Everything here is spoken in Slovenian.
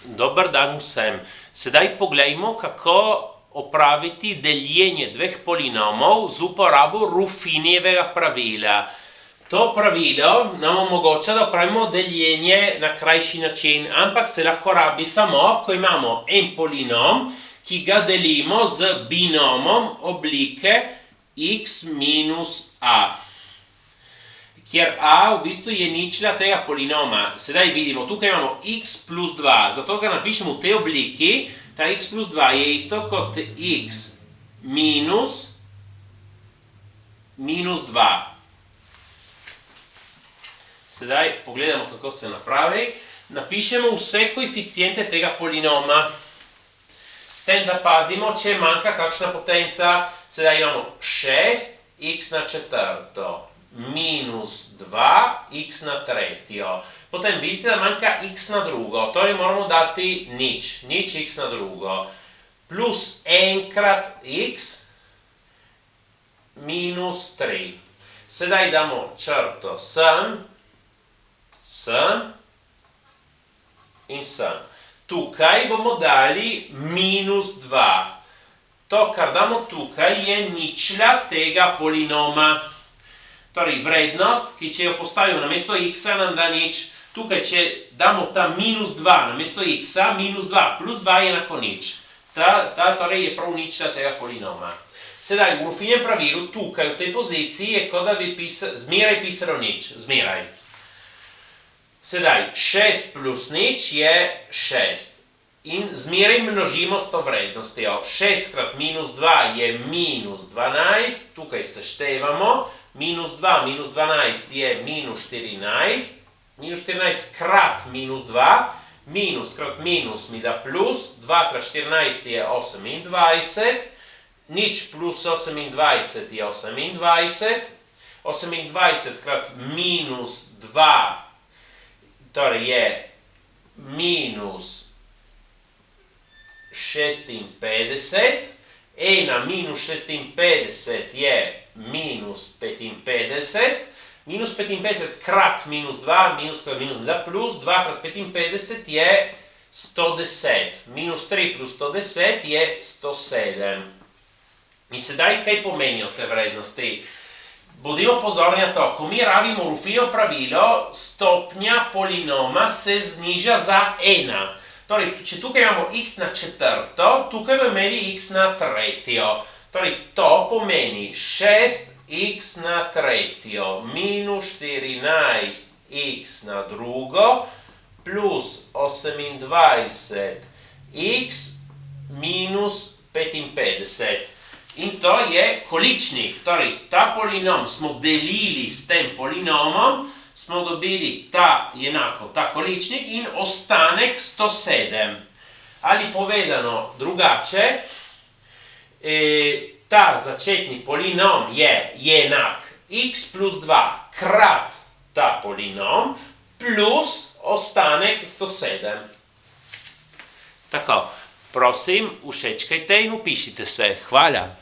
Dobar dan vsem. Sedaj poglejmo, kako opraviti deljenje dveh polinomov z uporabo Ruffinijevega pravila. To pravilo nam omogoča, da opravimo deljenje na krajši način, ampak se lahko rabi samo, ko imamo en polinom, ki ga delimo z binomom oblike x minus a. Kjer a v bistvu je ničla tega polinoma. Sedaj vidimo, tukaj imamo x plus 2, zato ga napišemo v tej obliki. Ta x plus 2 je isto kot x minus 2. Sedaj pogledamo, kako se napravi. Napišemo vse koeficijente tega polinoma. S tem, da pazimo, če manjka kakšna potenca. Sedaj imamo 6x na četrto minus 2x na tretjo. Potem vidite, da manjka x na drugo. Torej moramo dati nič x na drugo. Plus enkrat x minus 3. Sedaj damo črto sem in sem. Tukaj bomo dali minus 2. To, kar damo tukaj, je ničla tega polinoma. Torej, vrednost, ki če jo postavimo namesto x-a, nam da nič. Tukaj, če damo ta minus 2 namesto x-a, minus 2 plus 2 je enako nič. Ta torej je prav ničla tega polinoma. Sedaj, v Ruffinijevem pravilu, tukaj v tej poziciji je kot da bi zmeraj pisalo nič. Zmeraj. Sedaj, 6 plus nič je 6. In zmeraj množimo s to vrednostjo. 6 krat minus 2 je minus 12. Tukaj seštevamo. Minus 2 minus 12 je minus 14. Minus 14 krat minus 2. Minus krat minus mi da plus. 2 krat 14 je 28. Nič plus 28 je 28. 28 krat minus 2 torej je minus 56. Ena minus 56 je minus 55. Minus 55 krat minus 2, minus krat minus da plus, 2 krat 55 je 110. Minus 3 plus 110 je 107. In sedaj, kaj pomenijo te vrednosti? Bodimo pozorni na to, ko mi rabimo Ruffinijevo pravilo, stopnja polinoma se zniža za 1. Torej, če tukaj imamo x na četrto, tukaj bomo imeli x na tretjo. Torej, to pomeni 6x na tretjo minus 14x na drugo plus 28x minus 55. In to je količnik. Torej, ta polinom smo delili s tem polinomom, smo dobili ta količnik in ostanek 107. Ali povedano drugače, ta začetni polinom je enak x plus 2 krat ta polinom plus ostanek 107. Tako, prosim, všečkajte in vpišite se. Hvala.